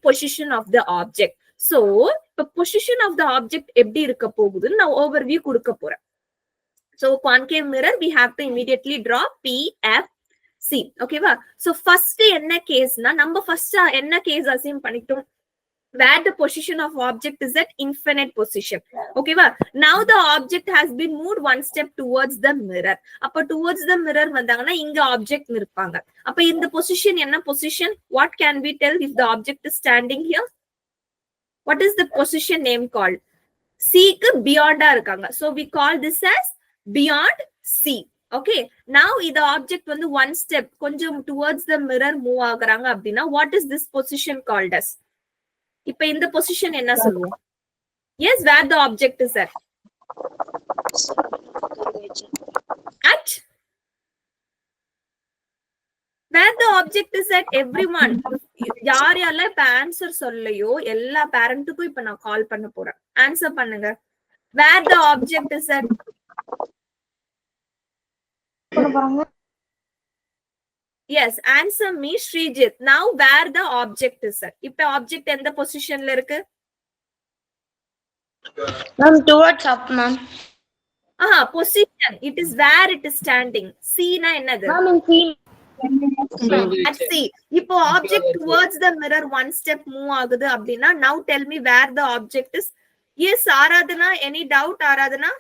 position of the object. So the position of the object எப்படி இருக்க போகுதுன்னு நான் overview கொடுக்க போறேன். So concave mirror we have to immediately draw PFC. Okay va? So first என்ன கேஸ்னா நம்ம first என்ன கேஸ் assume பண்ணிட்டோம், where the position of object is at infinite position. Okay va? Now the object has been moved one step towards the mirror. அப்ப towards the mirror வந்தாங்கன்னா இங்க object இருப்பாங்க. அப்ப இந்த position என்ன position? What can we tell if the object is standing here? What is the position name called? C க்கு beyond இருக்காங்க. So we call this as beyond C. Okay, now the object வந்து one step கொஞ்சம் towards the mirror move ஆகுறாங்க அப்படின்னா what is this position called as? இப்ப இந்த position என்ன சொல்லுவோம்? Yes, where the object is at? At? Where the object is at, everyone. யார் யாரெல்லாம் இப்ப ஆன்சர் சொல்லலையோ எல்லா பேரண்ட்டுக்கும் இப்ப நான் கால் பண்ண போறேன். ஆன்சர் பண்ணுங்க. Where the object is at? Yes, answer me Srijit. Now where the object is at? இப்ப object எந்த பொசிஷன்ல இருக்கு? Ma'am, towards up, ma'am. Position. It is where it is standing. C na என்னது? Ma'am, in C. At C. இப்போ object towards the mirror one step move ஆகுது அப்படின்னா now tell me where the object is. Yes, Aradhana, any doubt Aradhana?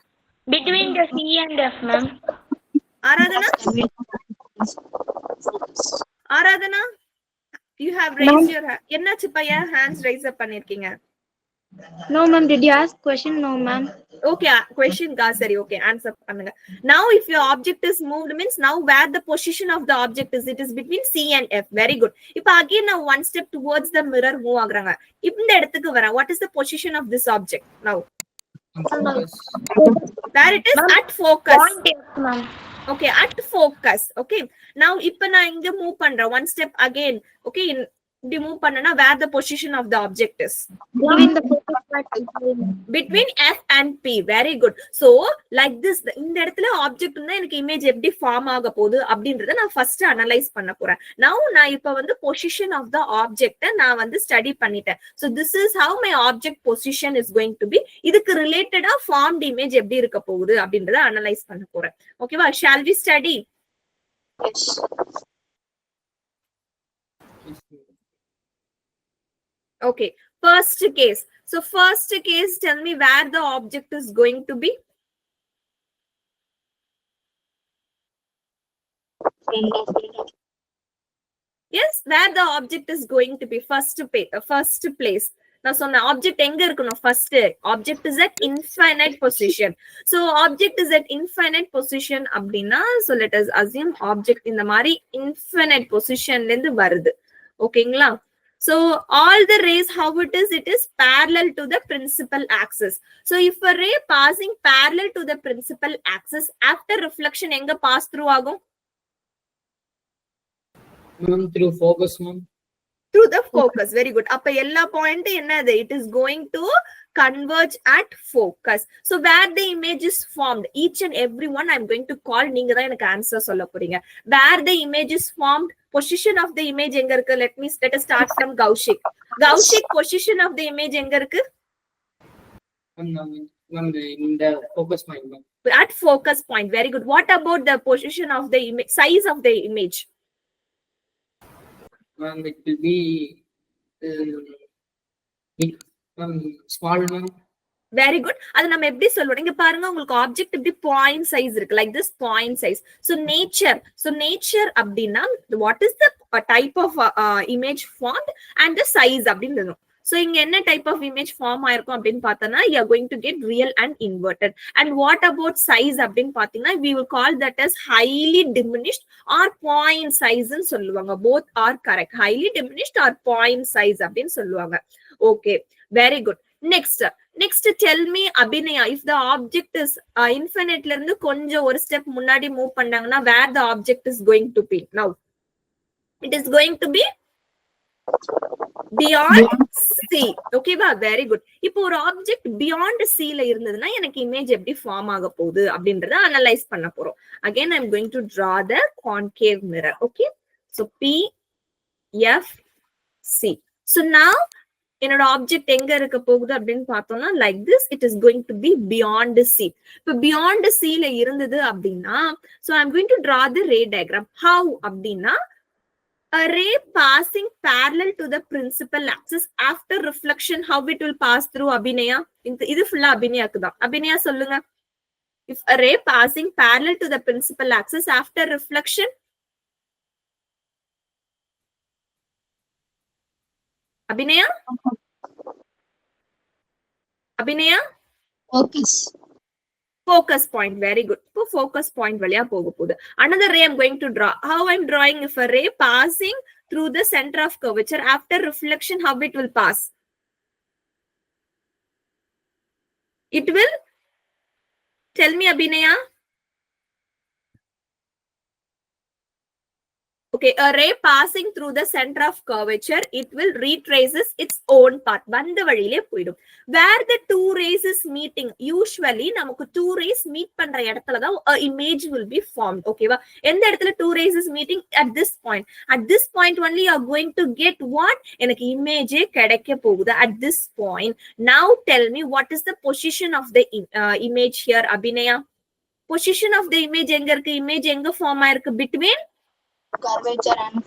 Between the C and F, ma'am. Aradhana? Aradhana? You have raised your hand. என்னாச்சு பையா hands raise up பண்ணிருக்கீங்க? No, ma'am. Did you ask question? No, ma'am. Okay, question சரி. Okay, answer பண்ணுங்க. Now if your object is moved means now where the position of the object is, it is between C and F. Very good. இப்ப again now one step towards the mirror move ஆகுறாங்க. இந்த இடத்துக்கு வரேன். What is the position of this object now? Where it is? At focus. Point F, ma'am. Okay, at focus. Okay, now இப்ப நான் இங்க move பண்றேன் one step again. Okay, இப்படி move பண்ணனா where the position of the object is? Between F and P. Very good. So like this, இந்த இடத்துல object இருந்தா எனக்கு image எப்படி ஃபார்ம் ஆக போகுது அப்படின்றத நான் ஃபர்ஸ்ட் அனலைஸ் பண்ண போறேன். Now நான் இப்ப வந்து position of the object நான் வந்து ஸ்டடி பண்ணிட்டேன். So this is how my object position is going to be. இதுக்கு ரிலேட்டடா formed image எப்படி இருக்க போகுது அப்படின்றத அனலைஸ் பண்ண போறேன். ஓகேவா? Shall we study? Yes. Okay, first case. So first case, tell me where the object is going to be. Yes, where the object is going to be first place. நான் சொன்ன object எங்க இருக்கணும்? First object is at infinite position. So object is at infinite position அப்படின்னா so let us assume object இந்த மாதிரி infinite positionல இருந்து வருது. ஓகேங்களா? So all the rays, how it is parallel to the principal axis. So if a ray passing parallel to the principal axis, after reflection enga pass through agum? Ma'am, through focus, ma'am. Through the focus. Very good. Appa ella point enadhu, it is going to converge at focus. So where the image is formed, each and every one I'm going to call, நீங்க தான் எனக்கு answer சொல்ல போறீங்க. Where the image is formed, position of the image எங்க இருக்கு? Let us start from Kaushik. Kaushik, position of the image எங்க இருக்கு? Ma'am, in the focus point, ma'am. At focus point. Very good. What about the position of the image, size of the image? Ma'am, it will be small, ma'am. Very good. அது நம்ம எப்படி சொல்றோம்? இங்க பாருங்க, உங்களுக்கு object இப்படி point size இருக்கு, like this point size. So nature அப்படின்னா what is the type of image formed and the size அப்படின்னு. சோ இங்க என்ன டைப் ஆஃப் இமேஜ் ஃபார்ம் ஆயிருக்கும் அப்படின்னு பார்த்தோம்னா you are going to get real and inverted. And what about size அப்படின்னு பாத்தீங்கன்னா we will call that as highly diminished or point size ன்னு சொல்லுவாங்க. Both are correct. Highly diminished or point size அப்படின்னு சொல்லுவாங்க. Okay, very good. Next tell me Abhinaya, if the object is infinite ல இருந்து கொஞ்சம் ஒரு ஸ்டெப் முன்னாடி move பண்ணாங்கன்னா where the object is going to be? Now it is going to be beyond C. Okay va? Very good. இப்போ ஒரு object beyond C ல இருந்ததுன்னா எனக்கு இமேஜ் எப்படி ஃபார்ம் ஆக போகுது அப்படின்றத அனலைஸ் பண்ண போறோம். Again I'm going to draw the concave mirror. Okay, so P F C. So now என்னோட ஆப்ஜெக்ட் எங்க இருக்க போகுது அப்படின்னு பார்த்தோம்னா like this it is going to B beyond C. இப்போ பியாண்ட் சில இருந்தது அப்படின்னா so I'm going to draw the ray diagram. How அப்படின்னா a ray passing parallel to the principal axis after reflection, how it will pass through? Abhinaya, இது ஃபுல்லா அபிநயாக்கு தான். அபிநயா சொல்லுங்க. If a ray passing parallel to the principal axis after reflection, Abhinaya Abhinaya focus point. Very good. இப்போ focus point வழியா போக போகுது. Another ray I'm going to draw. How I'm drawing? If a ray passing through the center of curvature after reflection, how it will pass? It will tell me, Abhinaya. Okay, a ray passing through the center of curvature, it will retraces its own path. வந்த வழியிலே போயிடும். Where the two rays is meeting, usually நமக்கு two rays meet பண்ற இடத்துல தான் a image will be formed. ஓகேவா? எந்த இடத்துல two rays is meeting? At this point. At this point only you are going to get what? எனக்கு image கிடைக்க போகுது at this point. Now tell me what is the position of the image here, Abhinaya? Position of the image எங்க இருக்கு? Image எங்க form ஆயிருக்கு? Between curvature and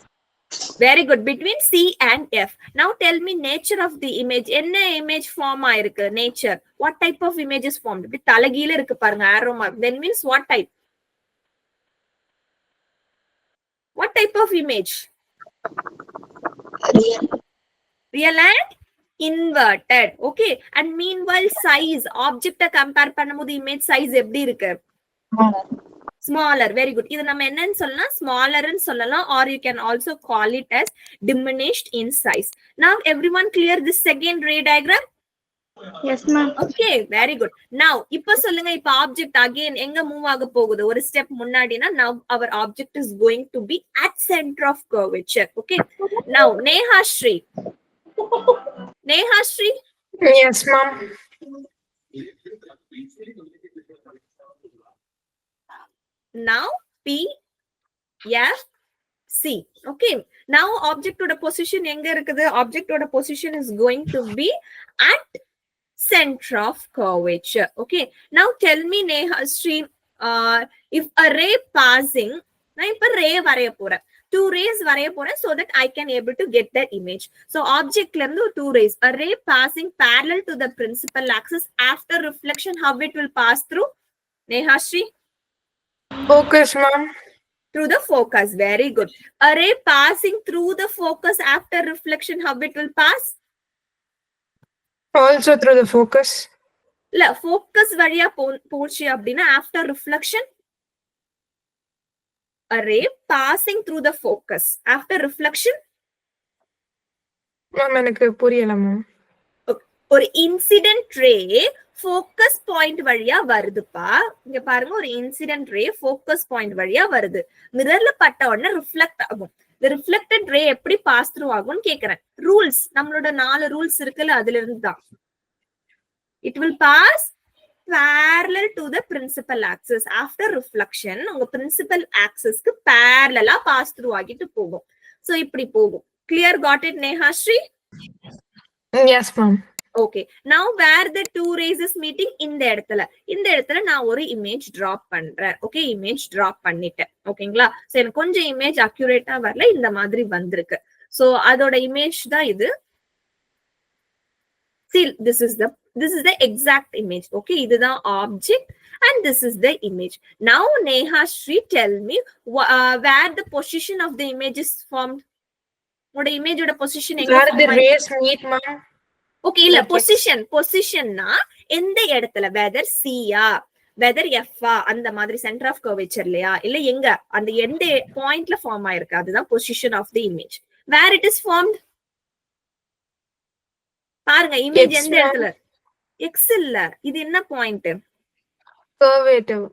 very good, between C and F. Now tell me nature of the image. என்ன image form ஆயிருக்கு? Nature. What type of image is formed? இப்படி தலைகீழ இருக்கு பாருங்க arrow mark. Then means what type? What type of image? Real and inverted. Okay. And meanwhile size, object compare பண்ணும்போது image size எப்படி இருக்கு? Smaller. Very good. இது நம்ம என்னன்னு சொல்லலாம்? Smaller ன்னு சொல்லலாம், or you can also call it as diminished in size. Now everyone clear this second ray diagram? yes ma'am. Okay, very good. Now இப்ப சொல்லுங்க, இப்ப object again எங்க மூவ் ஆக போகுது? ஒரு step முன்னாடினா now our object is going to be at center of curvature. Okay. Now Neha Shri. Neha Shri. Yes ma'am. Now P F C. Okay. Now object oda position எங்க இருக்குது? Object oda position is going to be at center of curvature. Okay. Now tell me Neha Shri, if a ray passing, நான் இப்ப ray வரைய போறேன். Two rays வரைய போறேன் so that I can able to get that image. So object ல இருந்து two rays, a ray passing parallel to the principal axis after reflection, how it will pass through? Neha Shri? Focus ma'am. Through the focus. Very good. A ray passing through the focus after reflection, how it will pass? Also through the focus. இல்ல, focus வழியா போச்சு அப்படின்னா after reflection. A ray passing through the focus after reflection. Ma'am எனக்கு புரியல ma'am. ஒரு incident ray focus point வழியா வருதுப்பா. இங்க பாருங்க, ஒரு இன்சிடென்ட் ரே ஃபோக்கஸ் பாயிண்ட் வழியா வருது. மிரர்ல பட்ட உடனே ரிஃப்ளெக்ட் ஆகும். இந்த ரிஃப்ளெக்டட் ரே எப்படி பாஸ் த்ரூ ஆகும்னு கேக்குறேன். ரூல்ஸ், நம்மளோட 4 ரூல்ஸ் இருக்குல்ல, அதுல இருந்து தான். It will pass parallel to the principal axis after reflection. உங்க principal axisக்கு parallel-ஆ பாஸ் த்ரூ ஆகிட்டு போகும். சோ இப்படி போகும். Clear? Got it, Neha Shri? Yes ma'am. Okay. Now where the two rays is meeting? இந்த இடத்துல நான் ஒரு இமேஜ் டிராப் பண்றேன். ஓகே, இமேஜ் டிராப் பண்ணிட்டேன். ஓகேங்களா? சோ எனக்கு கொஞ்சம் இமேஜ் அக்யூரேட்டா வரல, இந்த மாதிரி வந்திருக்கு. சோ அதோட இமேஜ் தான் இது. See, this is the exact image. Okay, இதுதான் object and this is the image. Now Neha Shri, tell me where the position of the image is formed. உங்களோட இமேஜோட பொசிஷன் எங்க? Where the rays meet ma'am. Okay, இல்ல பொசிஷன்னா எந்த இடத்துல, weather சியா weather எஃப்ஆ அந்த மாதிரி centre of கர்வேச்சர்லயா, இல்ல எங்க அந்த எந்த பாயிண்ட்ல ஃபார்ம் ஆயிருக்கு, அதுதான் position of the image. Where it is formed பாருங்க, இமேஜ் எந்த இடத்துல? எக்ஸ் இல்ல, இது என்ன பாயிண்ட்? Curvative.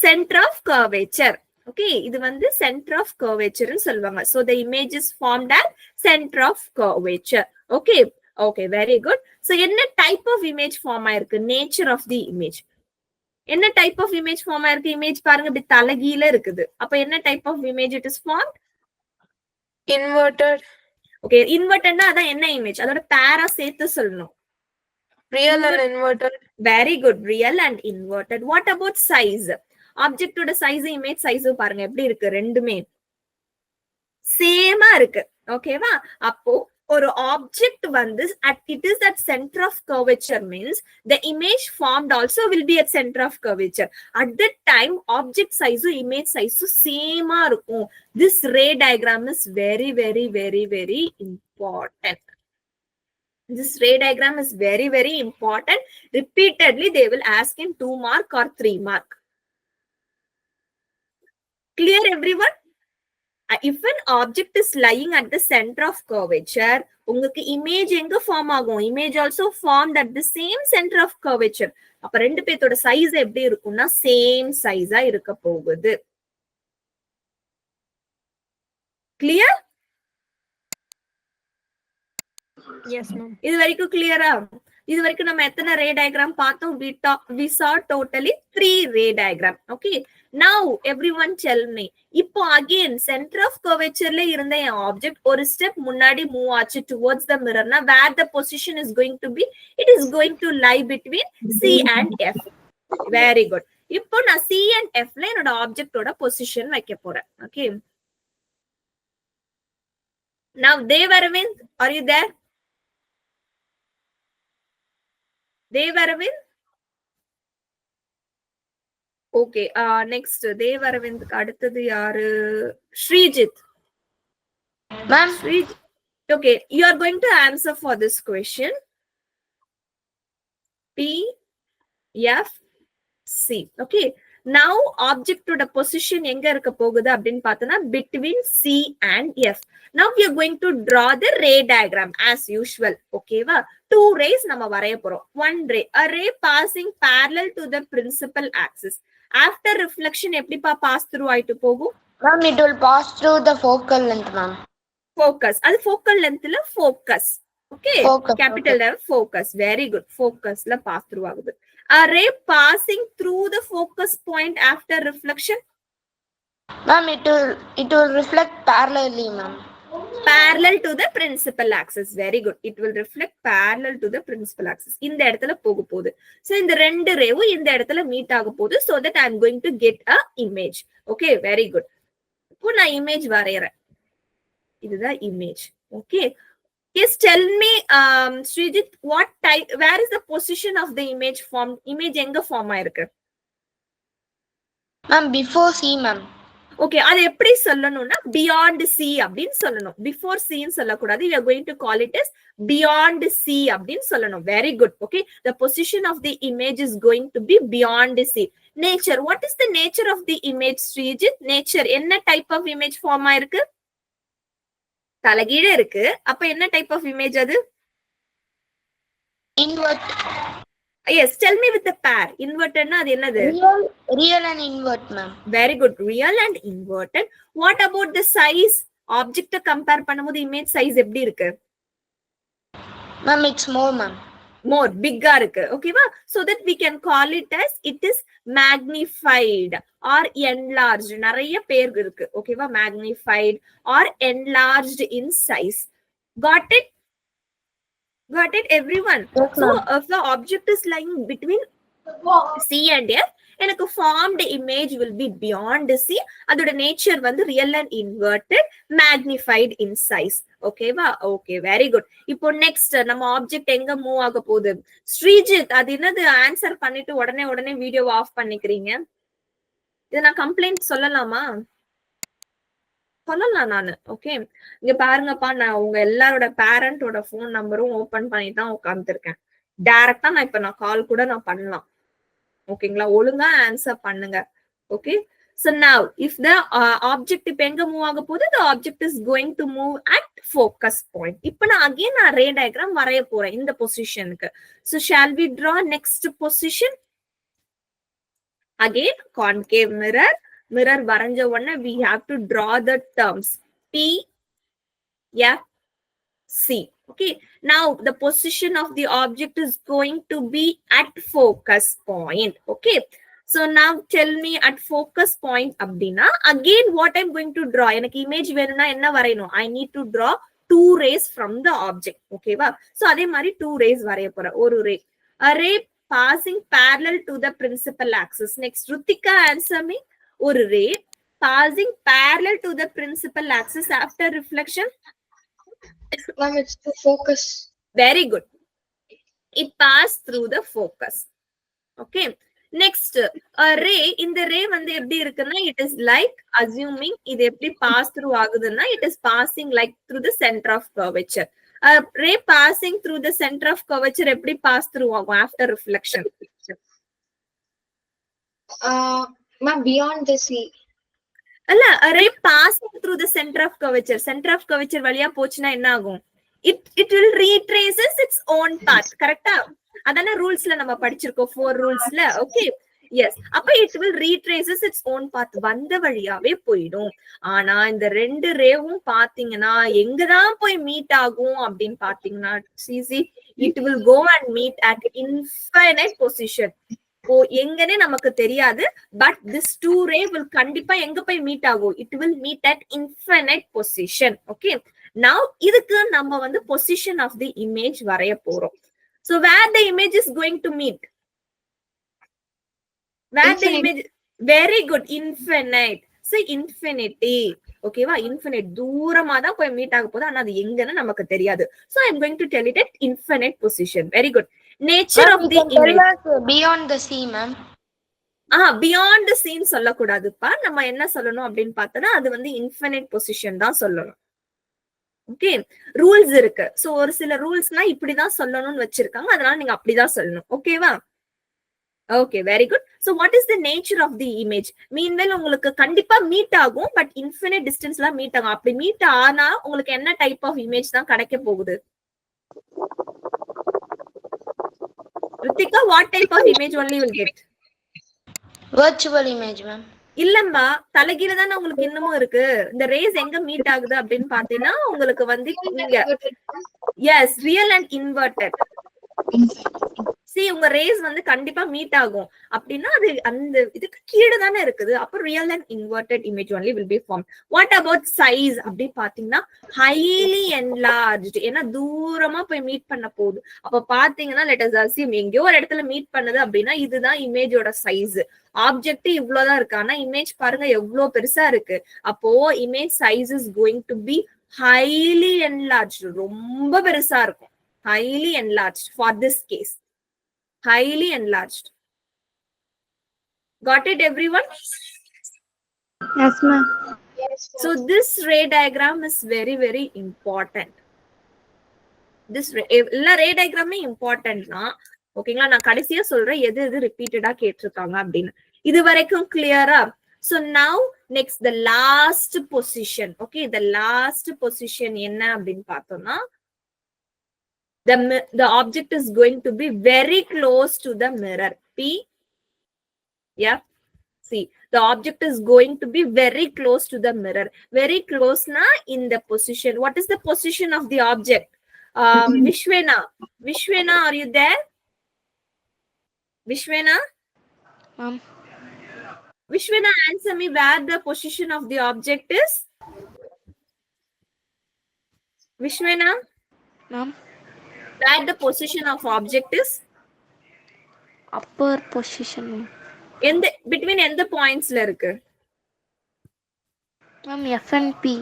Centre of curvature. Okay, இது வந்து சென்டர் ஆஃப் கர்வேச்சர்னு சொல்லுவாங்க. So the image is formed at centre of curvature. Okay. Okay, very good. So என்ன டைப் ஆஃப் இமேஜ் ஃபார்ம் ஆயிருக்கு? Nature of the image. என்ன டைப் ஆஃப் இமேஜ் ஃபார்ம் ஆயிருக்கு? Image பாருங்க இப்படி தலைகீழ இருக்குது. அப்ப என்ன type of image it is formed? Inverted. Okay, இன்வெர்டட்னா அதான் என்ன இமேஜ், அதோட பேரா சேர்த்து சொல்லணும். Real and inverted. Very good, real and inverted. What about size? ஆப்ஜெக்டோட சைஸ் இமேஜ் சைஸும் பாருங்க எப்படி இருக்கு, ரெண்டுமே சேமா இருக்கு. ஓகேவா? அப்போ ஒரு ஆப்ஜெக்ட் வந்து it is at center of curvature means the image formed also will be at center of curvature. At that time object size image size same ஆ இருக்கும். This ray diagram is very very very very important. This ray diagram is very very important. Repeatedly they will ask in 2 mark or 3 mark. Clear everyone? If an object is lying at the center of curvature, உங்களுக்கு image எங்க form ஆகும்? Image also formed at the same center of curvature. அப்ப ரெண்டு பேத்தோட size எப்படி இருக்கும்னா same size ஆ இருக்க போகுது. Clear? Yes, ma'am. இது வரைக்கும் கிளியரா? இது வரைக்கும் நம்ம எத்தனை ரே டயக்ராம் பார்த்தோம்? we saw totally 3 ray diagram. Okay, now everyone tell me, இப்போ again center of curvature இருந்த என் ஆப்ஜெக்ட் ஒரு ஸ்டெப் முன்னாடி மூவ் ஆச்சு towards the mirror na where the position is going to be? It is going to lie between C and F. Very good. இப்போ நான் C and F ல என்னோட ஆப்ஜெக்டோட position வைக்க போறேன். Okay, now Dev Aravind, are you there? Dev Aravind? Okay, next Dev Aravind அடுத்தது யாரு? Srijit. Ma'am, Srijit. Okay, you are going to answer for this question. P, F, C. Okay, now object ஓட position எங்க இருக்க போகுது அப்படின்னு பார்த்தோம்னா between C and F. Now we are going to draw the ray diagram as usual. ஓகேவா? 2 rays நம்ம வரைய போறோம். One ray, a ray passing parallel to the principal axis. After reflection எப்படிப்பா pass through ஆயிட்டு போகும்? ma'am, it will pass through the focal length, ma'am. Focus. அது focal lengthல focus. Okay, Focus, capital F, focus. Very good. Focusல pass through ஆகுது. A ray passing through the focus point after reflection? Ma'am, it will reflect parallelly, ma'am. Parallel to the principal axis. Very good. It will reflect parallel to the principal axis. இந்த இடத்துல போக போகுது. So இந்த ரெண்டு ரேவும் இந்த இடத்துல meet ஆக போகுது. So that I am going to get a image. Okay, very good. இப்போ நான் image வரையறேன். இதுதான் image. Okay. Yes, tell me, Srijit, what type, where is the position of the image formed? Image எங்க form ஆயிருக்கு? Ma'am, before C, ma'am. Okay, அது எப்படி சொல்லணும்னா beyond C அப்படின்னு சொல்லணும். Before C ன்னு சொல்லக்கூடாது. We are going to call it as beyond C அப்படின்னு சொல்லணும். Very good. Okay, the position of the image is going to be beyond C. Nature, what is the nature of the image, Srijit? Nature, என்ன type of image form ஆயிருக்கு? தலைகீழ இருக்கு. அப்ப என்ன type of image அது? Invert. Yes, tell me with the pair. Inverted na அது என்னது? Real and invert, ma'am. Very good. Real and inverted. What about the size? Object compare பண்ணும்போது image size எப்படி இருக்கு? Ma'am, it's more, ma'am. More bigger இருக்கு. ஓகேவா? So that we can call it as it is magnified or enlarged. நிறைய பேர் இருக்கு. ஓகேவா? Magnified or enlarged in size. Got it? Got it, everyone? Yes, So ma'am. if the object is lying between C and F, எனக்கு formed image will be beyond C. அதோட nature வந்து real and inverted, magnified in size. ஓகேவா? Okay, very good. இப்போ next நம்ம object எங்க move ஆக போகுது? ஸ்ரீஜித், அது என்னது ஆன்சர் பண்ணிட்டு உடனே வீடியோ ஆஃப் பண்ணிக்கிறீங்க? இதை நான் கம்ப்ளைண்ட் சொல்லலாமா? சொல்லலாம் நானு. ஓகே, இங்க பாருங்கப்பா, நான் உங்க எல்லாரோட பேரண்டோட போன் நம்பரும் ஓபன் பண்ணி தான் உட்காந்துருக்கேன். டைரக்டா நான் கால் கூட நான் பண்ணலாம். ஓகேங்களா? ஒழுங்கா ஆன்சர் பண்ணுங்க. Okay, so now if the object இப்ப எங்க மூவ் ஆக போகுது? the object is going to move at focus point. இப்போ நான் again ரே டயக்ராம் வரைய போறேன் இந்த பொசிஷனுக்கு. so shall we draw next position? Again concave mirror வரைஞ்ச உடனே we have to draw the terms P, F, C. Okay, now the position of the object is going to be at focus point. Okay, so now tell me at focus point அப்படின்னா again what I'm going to draw, எனக்கு image வேணும்னா என்ன வரையணும்? I need to draw two rays from the object. ஓகேவா? So அதே மாதிரி 2 rays வரைய போறேன். ஒரு ray, a ray passing parallel to the principal axis. Next, Rutika, answer me. ஒரு ray passing parallel to the principal axis after reflection. Ma'am, it's the focus. Very good. It passed through the focus. Okay. Next, a ray, in the ray வந்து எப்படி இருக்குன்னா, it is like assuming இது எப்படி pass through ஆகுதுன்னா, it is passing like through the center of curvature. A ray passing through the center of curvature எப்படி pass through ஆகும் after reflection? Ma'am, beyond the sea. அல்ல, a ray passing through the center of curvature வழியா போச்சுன்னா என்ன ஆகும்? It will retraces its own path. கரெக்டா? அதான ரூல்ஸ்ல நம்ம படிச்சிருக்கோம், 4 ரூல்ஸ்ல. Okay, yes. அப்ப it will retraces its own path, வந்த வழியாவே போயிடும். ஆனா இந்த ரெண்டு ரேவும் பாத்தீங்கன்னா எங்கதான் போய் மீட் ஆகும் அப்படின்னு பாத்தீங்கன்னா, it will go and meet at infinite position. ஓ, எங்கனே நமக்கு தெரியாது. பட் this 2 ray will கண்டிப்பா எங்க போய் மீட் ஆகும்? It will meet at infinite position. Okay, now இதுக்கு நம்ம வந்து position of the image வரைய போறோம். So where the image is going to meet? Where the image? Very good, infinite. So infinity. ஓகேவா? infinite தூரமா தான் போய் மீட் ஆக போகுது. ஆனா அது எங்கன்னு நமக்கு தெரியாது. So I'm going to tell it at infinite position. Very good. Nature of the image. Beyond the sea, ma'am. Beyond the scene சொல்லக்கூடாதுப்பா. நம்ம என்ன சொல்லணும் அப்படின்னு பார்த்தோம்னா, அது வந்து infinite position தான் சொல்லணும். ஓகே, ரூல்ஸ் இருக்கு. சோ ஒரு சில ரூல்ஸ்னா இப்படிதான் சொல்லணும்னு வச்சிருக்காங்க. அதனால நீங்க அப்படிதான் சொல்லணும். ஓகேவா? Okay, very good. So what is the nature of the image? Meanwhile உங்களுக்கு கண்டிப்பா மீட் ஆகும், பட் இன்ஃபினிட் டிஸ்டன்ஸ்ல மீட் ஆகும். அப்படி மீட் ஆனா உங்களுக்கு என்ன டைப் ஆஃப் இமேஜ் தான் கிடைக்க போகுது? Ritika, what type of image only you will get? Virtual image, ma'am. இல்லம்மா, தலைகீழ தானே உங்களுக்கு இன்னமும் இருக்கு. இந்த ரேஸ் எங்க மீட் ஆகுது அப்படின்னு பாத்தீங்கன்னா உங்களுக்கு வந்து இங்க, yes, real and inverted. See, உங்க ரேஸ் வந்து கண்டிப்பா மீட் ஆகும். அப்படின்னா அது அந்த இதுக்கு கீழே தானே இருக்குது. அப்ப real and inverted image only will be form. What about size அப்படி பாத்தீங்கன்னா ஹைலி என்லார்ஜ்ட். ஏன்னா தூரமா போய் மீட் பண்ண போகுது. அப்ப பாத்தீங்கன்னா லெட் அஸ் அஸ்யூம் எங்கேயோ ஒரு இடத்துல மீட் பண்ணுது அப்படின்னா இதுதான் இமேஜோட சைஸ். ஆப்ஜெக்ட் இவ்வளவுதான் இருக்கு, ஆனா இமேஜ் பாருங்க எவ்வளவு பெருசா இருக்கு. அப்போ image size is going to be highly enlarged. ரொம்ப பெருசா இருக்கும். highly enlarged for this case. Highly enlarged. Got it, everyone? Yes, ma'am. So this ray diagram is very, very important. This ray diagram important na. ஓகேங்களா? நான் கடைசியா சொல்றேன் எது எது ரிப்பீட்டடா கேட்டிருக்காங்க அப்படின்னு. இது வரைக்கும் கிளியரா? So now next the last position. Okay, the last position என்ன அப்படின்னு பார்த்தோம்னா, the object is going to be very close to the mirror. P, yeah, see, the object is going to be very close to the mirror. Very close na in the position. What is the position of the object? Vishwena, are you there? Vishwena, Vishwena, answer me where the position of the object is. Vishwena, Ma'am, where the position of object is? upper position. எந்த between எந்த பாயிண்ட்ஸ்ல இருக்கு? Ma'am, F and P.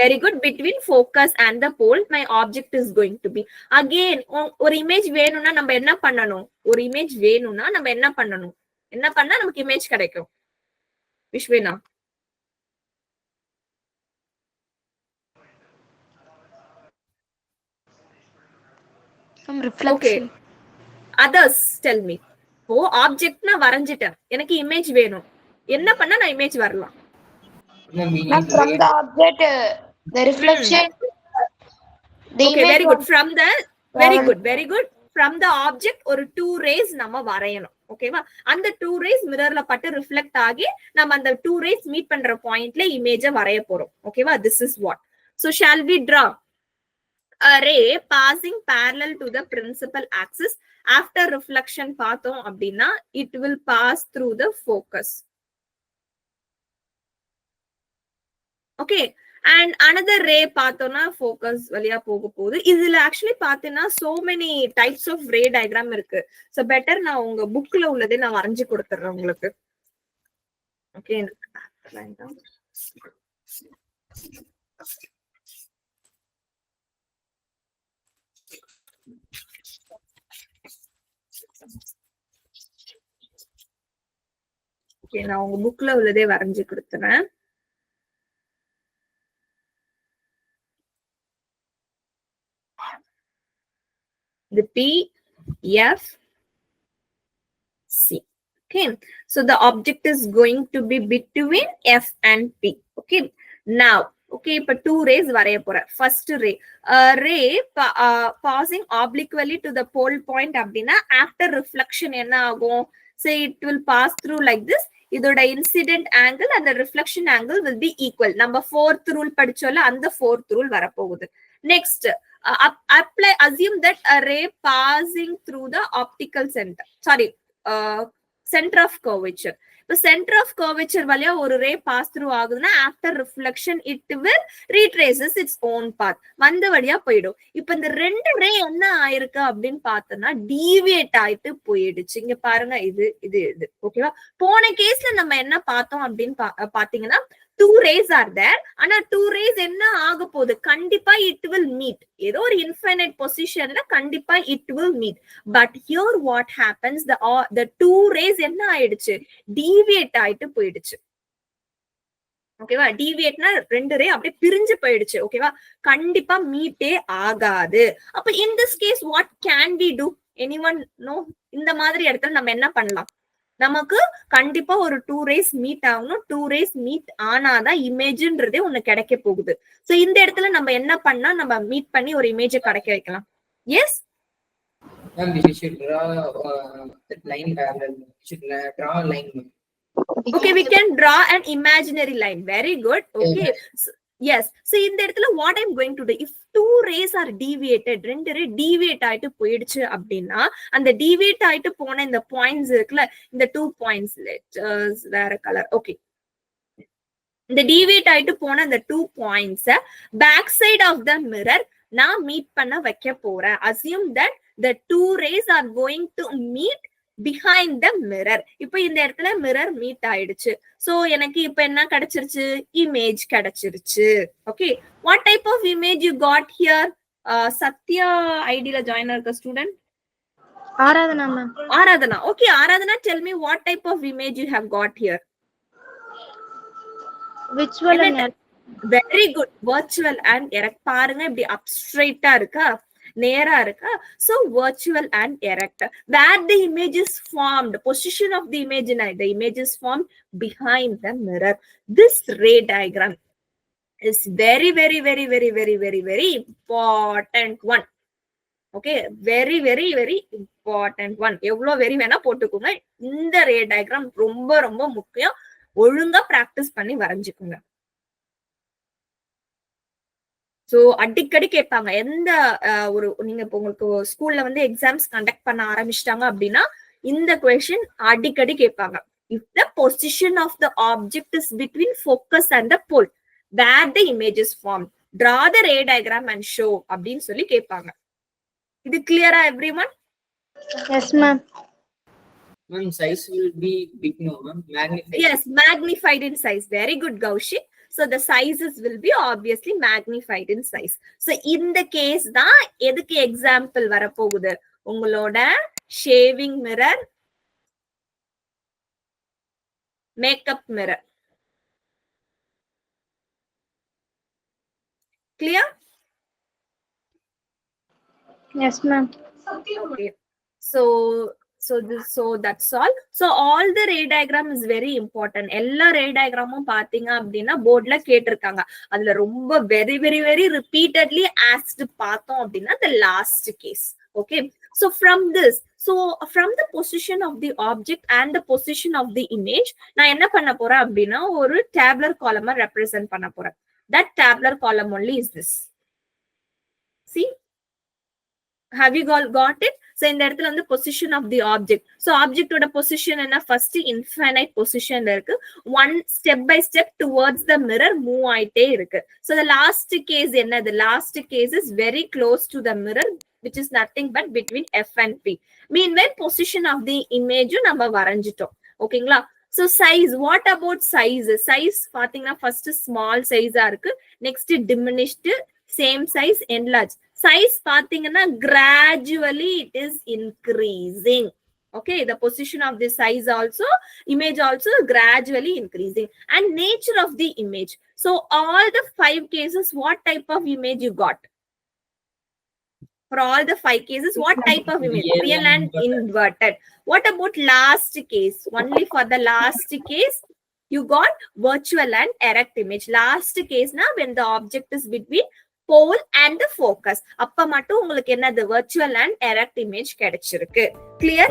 Very good. Between focus and the pole my object is going to be. Again, ஒரு image வேணும்னா நம்ம என்ன பண்ணணும்? ஒரு image வேணும்னா நம்ம என்ன பண்ணணும்? என்ன பண்ணா நமக்கு இமேஜ் கிடைக்கும்? விஷ்வேனா, Ma'am, reflection. Okay. Others tell me. ஓ, ஆப்ஜெக்ட் நான் வரைஞ்சிட்டேன், எனக்கு இமேஜ் வேணும். என்ன பண்ணா நான் இமேஜ் வரலாம்? Ma'am, from the object, the reflection. Okay, very good. From the very good. From the object ஒரு 2 rays நம்ம வரையணும். ஓகேவா? அந்த 2 rays மிரர்ல பட்டு ரிஃப்ளெக்ட் ஆகி நம்ம அந்த 2 rays மீட் பண்ற பாயிண்ட்ல இமேஜ வரைய போறோம். ஓகேவா? This is what. So shall we draw a ray passing parallel to the principal axis after reflection பார்த்தோம் அப்படின்னா it will pass through the focus. Okay, and another ray பார்த்தோம்னா ஃபோக்கஸ் வழியா போக போகுது. இதுல ஆக்சுவலி பாத்தீங்கன்னா so many types of ray diagram இருக்கு. So better நான் உங்க புக்ல உள்ளதே நான் வரைஞ்சு கொடுத்துட்றேன் உங்களுக்கு. ஓகே, ஓகே, நான் உங்க புக்ல உள்ளதே வரைஞ்சு கொடுத்துறேன். The P, F, C. Okay, so the object is going to be between F and P. Okay, now, okay, இப்ப two rays வரைய போறேன். First ray, ray passing obliquely to the pole point அப்படின்னா after reflection என்ன ஆகும்? So it will pass through like this. இதோட incident angle and the reflection angle will be equal. நம்ம fourth rule படிச்சோம்ல, அந்த fourth rule வரப்போகுது. Next, apply, assume that a ray passing through the optical center, center of curvature. இப்ப center of curvature வழியா ஒரு ray pass through ஆகுதுன்னா after reflection it will retraces its own path, வந்த வழியா போயிடும். இப்ப இந்த ரெண்டு ரே என்ன ஆயிருக்கு அப்படின்னு பார்த்தோம்னா டீவியேட் ஆயிட்டு போயிடுச்சு. இங்க பாருங்க, இது இது இது ஓகேவா. போன கேஸ்ல நம்ம என்ன பார்த்தோம் அப்படின்னு பாத்தீங்கன்னா two rays are there. ஆனா two rays என்ன ஆக போகுது? கண்டிப்பா it will meet. ஏதோ ஒரு infinite positionல கண்டிப்பா it will meet. But here what happens? The two rays என்ன ஆயிடுச்சு? Deviate ஆயிட்டு போயிடுச்சு. ஓகேவா, டிவியேட்னா ரெண்டு ரே அப்படியே பிரிஞ்சு போயிடுச்சு. ஓகேவா, கண்டிப்பா மீட்டே ஆகாது. அப்ப in this case what can we do? Anyone know? இந்த மாதிரி இடத்துல நம்ம என்ன பண்ணலாம்? நமக்கு கண்டிப்பா ஒரு டூ ரேஸ் மீட் ஆகணும். டூ ரேஸ் மீட் ஆனாதான் இமேஜ்ன்றதே ஒண்ணு கிடைக்க போகுது. சோ இந்த இடத்துல நம்ம என்ன பண்ணா நம்ம மீட் பண்ணி ஒரு இமேஜ் கிடைக்க வைக்கலாம்? Yes Ma'am, we should draw that line parallel. We should draw a line. okay, we can draw an imaginary line. Very good. Okay, yes. So இந்த இடத்துல what I'm going to do, if two rays are deviated, ரெண்டு ரே deviate ஆயிட்டு போயிடுச்சு அப்படின்னா அந்த deviate ஆயிட்டு போன இந்த பாயிண்ட்ஸ் இருக்குல்ல, இந்த 2 points வேற கலர். ஓகே, இந்த deviate ஆயிட்டு போன அந்த 2 points back side of the mirror நான் மீட் பண்ண வைக்க போறேன். assume that the two rays are going to meet behind the mirror. இப்போ இந்த இடத்துல மிரர் மீட் ஆயிடுச்சு. சோ எனக்கு இப்ப என்ன கிடைச்சிருச்சு? இமேஜ் கிடைச்சிருச்சு. Okay, what type of image you got here? Sathya ஐடில ஜாயின் இருக்க student Aradhana ma'am. Aradhana. Okay, Aradhana, tell me what type of image you have got here? Visual and very good. Virtual and erect. பாருங்க, இப்படி அப்ஸ்ட்ரைட்டா இருக்கா, நேரா இருக்கா. So virtual and erect, where the image is formed, position of the image, the image is formed behind the mirror. This ray diagram is very very very very very very very important one. Okay, very very very important one. எவ்வளவு very வேணா போட்டுக்கோங்க. இந்த ரே diagram ரொம்ப ரொம்ப முக்கியம். ஒழுங்கா practice பண்ணி வரைஞ்சுக்குங்க. So அடிக்கடி கேட்பாங்க, எந்த ஒரு நீங்க இப்போ உங்களுக்கு ஸ்கூல்ல வந்து எக்ஸாம்ஸ் கண்டக்ட் பண்ண ஆரம்பிச்சிட்டாங்க அப்படின்னா இந்த கொஸ்டின் அடிக்கடி கேட்பாங்க. If the position of the object is between focus and the pole, where the image is form, draw the ray diagram and show அப்படின்னு சொல்லி கேட்பாங்க. இது கிளியரா everyone? Yes ma'am. Ma'am, size will be big, no ma'am? Magnified. Yes, magnified in size. Very good, Gaushi. So the sizes will be obviously magnified in size. So in the case தான் எதுக்கு example வரப்போகுது? உங்களோட shaving mirror, makeup mirror. Clear? Yes ma'am. Okay. So that's all. So all the ray diagram is very important. எல்லா ரே டயக்ராமும் பாத்தீங்க அப்படின்னா போர்ட்ல கேட்டிருக்காங்க. அதுல ரொம்ப very very very repeatedly asked பார்த்தோம் அப்படின்னா the last case. Okay, so from the position of the object and the position of the image நான் என்ன பண்ண போறேன் அப்படின்னா ஒரு tabular column represent பண்ண போறேன். That tabular column only is this. See, have you all got it? So இந்த இடத்துல வந்து position of the object. So object ஓட position என்ன? First infinite position இருக்கு. One step by step towards the mirror move ஆயிட்டே இருக்கு. So the last case என்ன? The last case is very close to the mirror, which is nothing but between F and P. Meanwhile position of the image நம்ம வரைஞ்சிட்டோம். ஓகேங்களா? So size, what about size? Size பாத்தீங்கன்னா first small size இருக்கு. Next diminished, same size, enlarged. Size பாத்தீங்கன்னா gradually it is increasing. Okay, the position of the size also, image also gradually increasing. And nature of the image. So all the 5 cases, what type of image you got? For all the 5 cases, what type of image? Real and inverted. What about last case? Only for the last case, you got virtual and erect image. Last case na when the object is between pole and the focus. அப்ப மட்டும் உங்களுக்கு என்ன the virtual and erect image கிடைச்சிருக்கு. Clear?